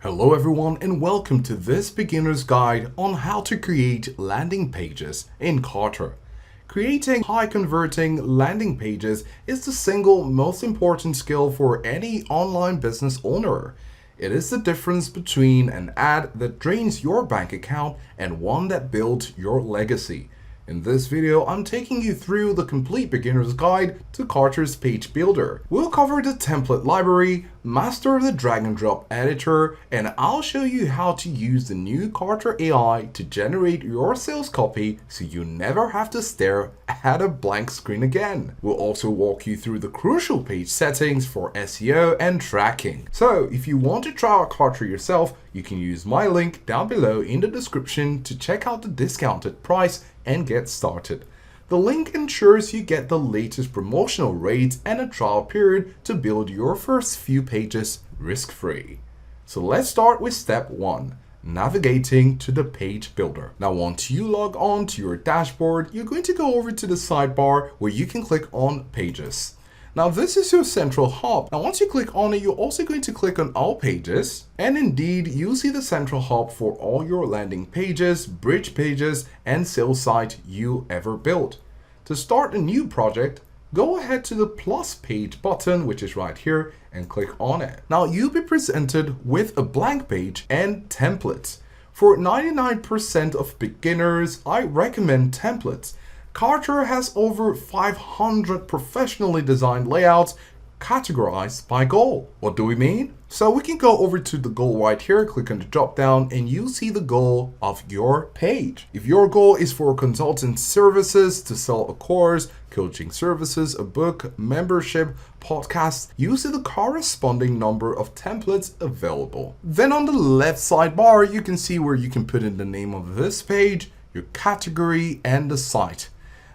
Hello everyone and welcome to this beginner's guide on how to create landing pages in Kartra. Creating high converting landing pages is the single most important skill for any online business owner. It is the difference between an ad that drains your bank account and one that builds your legacy. In this video, I'm taking you through the complete beginner's guide to Kartra's page builder. We'll cover the template library, master the drag and drop editor, and I'll show you how to use the new Kartra AI to generate your sales copy so you never have to stare at a blank screen again. We'll also walk you through the crucial page settings for SEO and tracking. So if you want to try out Kartra yourself, you can use my link down below in the description to check out the discounted price and get started. The link ensures you get the latest promotional rates and a trial period to build your first few pages risk-free. So let's start with step 1, navigating to the page builder. Now once you log on to your dashboard, you're going to go over to the sidebar where you can click on Pages. Now this is your central hub. Now once you click on it, you're also going to click on All Pages, and indeed you'll see the central hub for all your landing pages, bridge pages, and sales site you ever built. To start a new project, go ahead to the plus page button, which is right here, and click on it. Now you'll be presented with a blank page and templates. For 99% of beginners, I recommend templates. Kartra has over 500 professionally designed layouts categorized by goal. What do we mean? So we can go over to the goal right here, click on the drop down, and you'll see the goal of your page. If your goal is for consultant services, to sell a course, coaching services, a book, membership, podcast, you see the corresponding number of templates available. Then on the left sidebar, you can see where you can put in the name of this page, your category, and the site.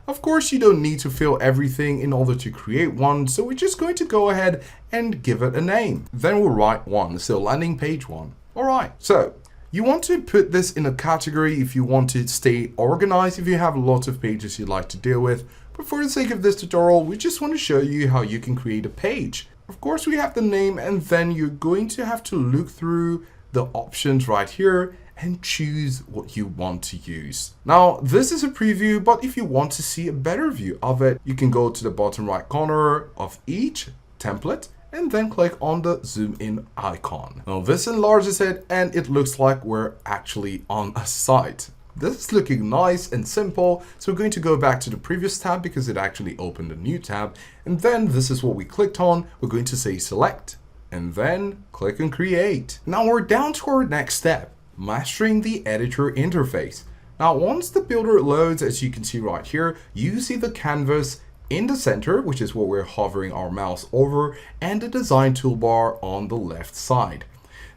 Of course, you don't need to fill everything in order to create one, so we're just going to go ahead and give it a name. Then we'll write 1, so landing page 1. Alright, so you want to put this in a category if you want to stay organized, if you have a lot of pages you'd like to deal with. But for the sake of this tutorial, we just want to show you how you can create a page. Of course, we have the name, and then you're going to have to look through the options right here and choose what you want to use. Now, this is a preview, but if you want to see a better view of it, you can go to the bottom right corner of each template and then click on the zoom in icon. Now, this enlarges it and it looks like we're actually on a site. This is looking nice and simple, so we're going to go back to the previous tab because it actually opened a new tab, and then this is what we clicked on. We're going to say select and then click on create. Now we're down to our next step, mastering the editor interface. Now once the builder loads, as you can see right here, you see the canvas in the center, which is what we're hovering our mouse over, and the design toolbar on the left side.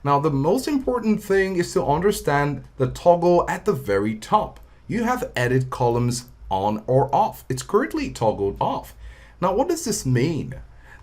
Now the most important thing is to understand the toggle at the very top. You have edit columns on or off. It's currently toggled off. Now what does this mean?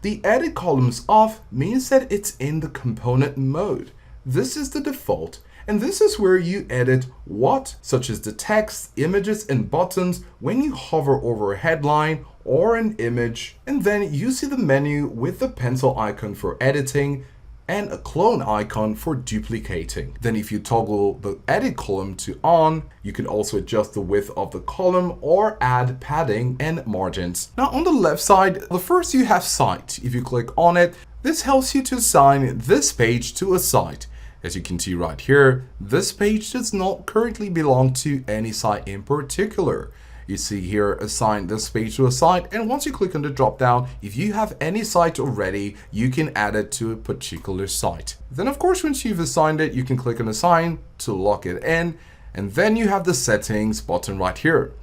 The edit columns off means that it's in the component mode. This is the default, and this is where you edit what, such as the text, images, and buttons when you hover over a headline or an image. And then you see the menu with the pencil icon for editing and a clone icon for duplicating. Then if you toggle the edit column to on, you can also adjust the width of the column or add padding and margins. Now on the left side, the first you have site. If you click on it, this helps you to assign this page to a site. As you can see right here, this page does not currently belong to any site in particular. You see here, assign this page to a site, and once you click on the drop down, if you have any site already, you can add it to a particular site. Then of course, once you've assigned it, you can click on assign to lock it in, and then you have the settings button right here.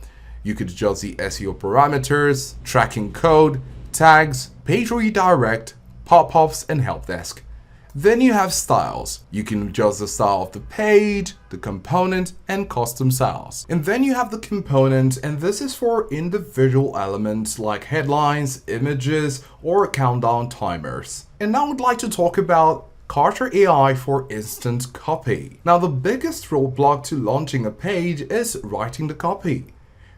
You could adjust the SEO parameters, tracking code, tags, page redirect, pop-ups, and help desk. Then you have styles. You can adjust the style of the page, the component, and custom styles. And then you have the component, and this is for individual elements like headlines, images, or countdown timers. And now I'd like to talk about Kartra AI for instant copy. Now the biggest roadblock to launching a page is writing the copy.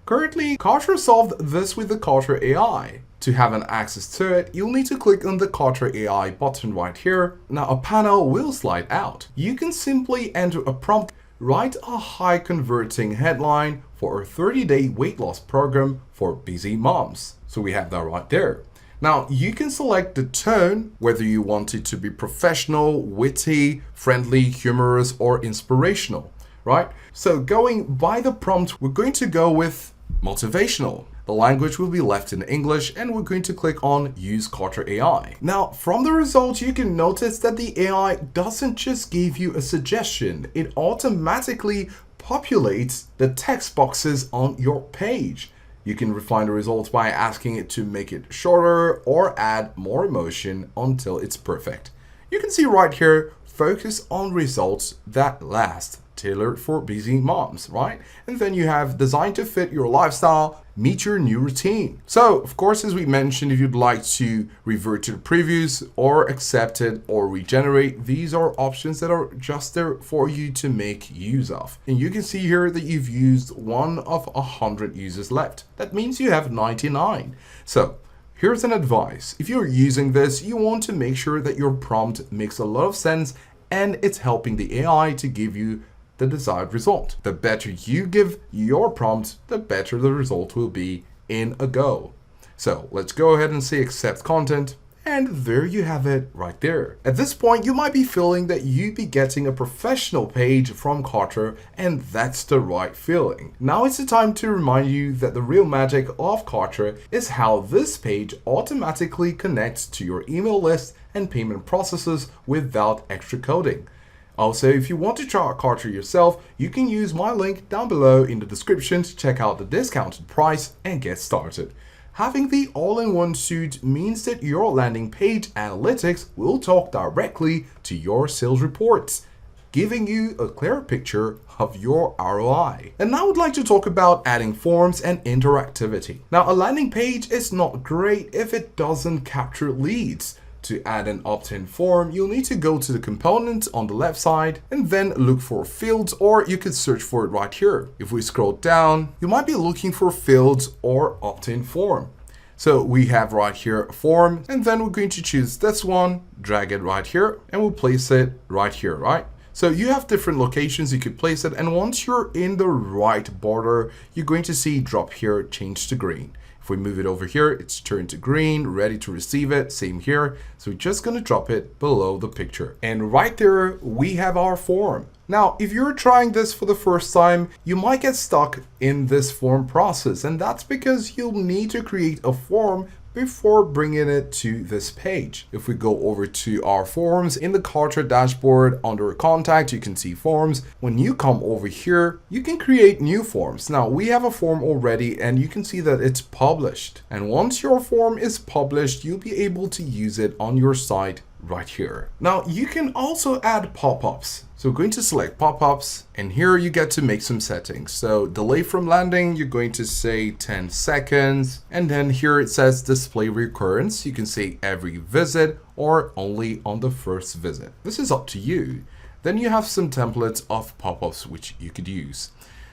Currently, Kartra solved this with the Kartra AI. To have an access to it, you'll need to click on the Kartra AI button right here. Now a panel will slide out. You can simply enter a prompt, write a high converting headline for a 30-day weight loss program for busy moms. So we have that right there. Now you can select the tone, whether you want it to be professional, witty, friendly, humorous, or inspirational, right? So going by the prompt, we're going to go with motivational. The language will be left in English and we're going to click on Use Kartra AI. Now, from the results, you can notice that the AI doesn't just give you a suggestion, it automatically populates the text boxes on your page. You can refine the results by asking it to make it shorter or add more emotion until it's perfect. You can see right here, focus on results that last, tailored for busy moms, right? And then you have designed to fit your lifestyle, meet your new routine. So, of course, as we mentioned, if you'd like to revert to the previous or accept it or regenerate, these are options that are just there for you to make use of. And you can see here that you've used one of 100 uses left. That means you have 99. So, here's an advice. If you're using this, you want to make sure that your prompt makes a lot of sense and it's helping the AI to give you the desired result. The better you give your prompt, the better the result will be in a go. So let's go ahead and say accept content. And there you have it right there. At this point, you might be feeling that you'd be getting a professional page from Kartra, and that's the right feeling. Now it's the time to remind you that the real magic of Kartra is how this page automatically connects to your email list and payment processes without extra coding. Also, if you want to try out Kartra yourself, you can use my link down below in the description to check out the discounted price and get started. Having the all-in-one suite means that your landing page analytics will talk directly to your sales reports, giving you a clear picture of your ROI. And now I would like to talk about adding forms and interactivity. Now, a landing page is not great if it doesn't capture leads. To add an opt-in form, you'll need to go to the component on the left side and then look for fields, or you could search for it right here. If we scroll down, you might be looking for fields or opt-in form. So we have right here a form, and then we're going to choose this one, drag it right here, and we'll place it right here, right? So you have different locations you could place it, and once you're in the right border, you're going to see drop here, change to green. If we move it over here, it's turned to green, ready to receive it. Same here. So we're just going to drop it below the picture. And right there, we have our form. Now, if you're trying this for the first time, you might get stuck in this form process. And that's because you'll need to create a form before bringing it to this page. If we go over to our forms in the Kartra dashboard under contact, you can see forms. When you come over here, you can create new forms. Now we have a form already and you can see that it's published. And once your form is published, you'll be able to use it on your site right here. Now you can also add pop-ups. So we're going to select pop-ups and here you get to make some settings. So delay from landing, you're going to say 10 seconds. And then here it says display recurrence. You can say every visit or only on the first visit. This is up to you. Then you have some templates of pop-ups which you could use.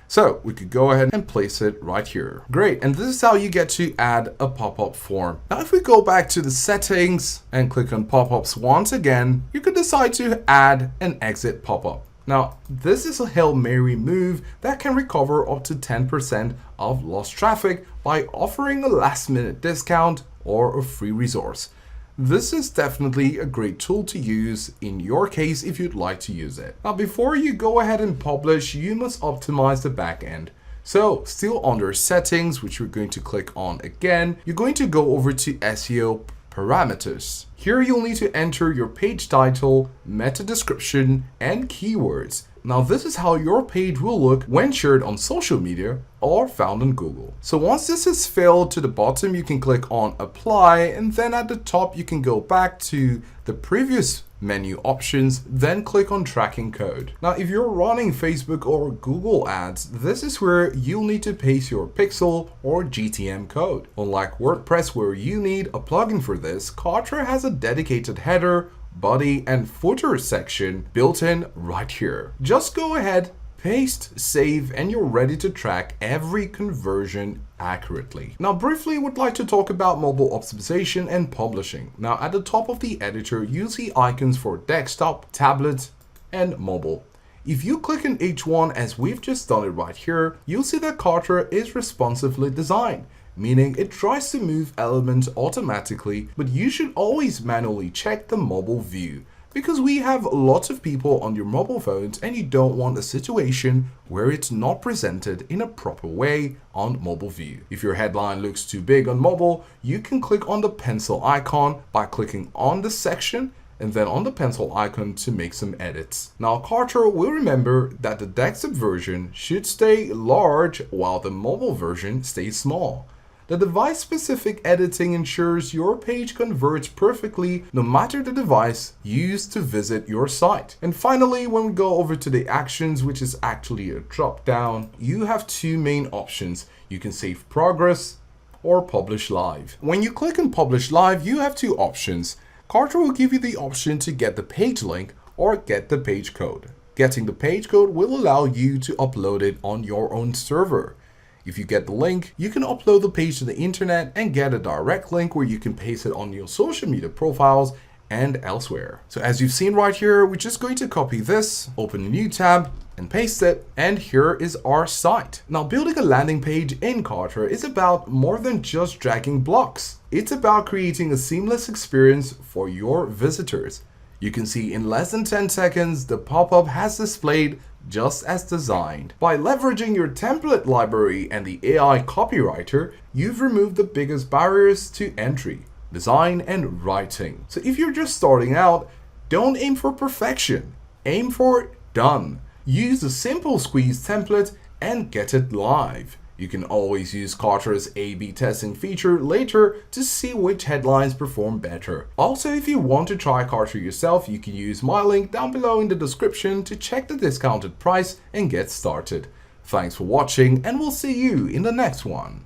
So we could go ahead and place it right here. Great, and this is how you get to add a pop-up form. Now if we go back to the settings and click on pop-ups once again, you could decide to add an exit pop-up. Now this is a Hail Mary move that can recover up to 10% of lost traffic by offering a last-minute discount or a free resource. This is definitely a great tool to use in your case if you'd like to use it. Now, before you go ahead and publish, you must optimize the backend. So still under settings, which we're going to click on again, you're going to go over to SEO parameters. Here you'll need to enter your page title, meta description, and keywords. Now this is how your page will look when shared on social media or found on Google. So once this is filled to the bottom, you can click on apply, and then at the top you can go back to the previous menu options, then click on tracking code. Now if you're running Facebook or Google ads, this is where you'll need to paste your pixel or GTM code. Unlike WordPress where you need a plugin for this, Kartra has a dedicated header, body and footer section built in right here. Just go ahead, paste, save, and you're ready to track every conversion accurately. Now briefly, would like to talk about mobile optimization and publishing. Now at the top of the editor, you see icons for desktop, tablet, and mobile. If you click on each one as we've just done it right here, you'll see that Kartra is responsively designed, meaning it tries to move elements automatically, but you should always manually check the mobile view, because we have lots of people on your mobile phones and you don't want a situation where it's not presented in a proper way on mobile view. If your headline looks too big on mobile, you can click on the pencil icon by clicking on the section and then on the pencil icon to make some edits. Now Kartra will remember that the desktop version should stay large while the mobile version stays small. The device-specific editing ensures your page converts perfectly no matter the device used to visit your site. And finally, when we go over to the actions, which is actually a drop-down, you have two main options. You can save progress or publish live. When you click on publish live, you have two options. Kartra will give you the option to get the page link or get the page code. Getting the page code will allow you to upload it on your own server. If you get the link, you can upload the page to the internet and get a direct link where you can paste it on your social media profiles and elsewhere. So as you've seen right here, we're just going to copy this, open a new tab and paste it, and here is our site. Now building a landing page in Kartra is about more than just dragging blocks. It's about creating a seamless experience for your visitors. You can see in less than 10 seconds, the pop-up has displayed just as designed. By leveraging your template library and the AI copywriter, you've removed the biggest barriers to entry, design, and writing. So if you're just starting out, don't aim for perfection, aim for done. Use the simple squeeze template and get it live. You can always use Kartra's A/B testing feature later to see which headlines perform better. Also, if you want to try Kartra yourself, you can use my link down below in the description to check the discounted price and get started. Thanks for watching, and we'll see you in the next one.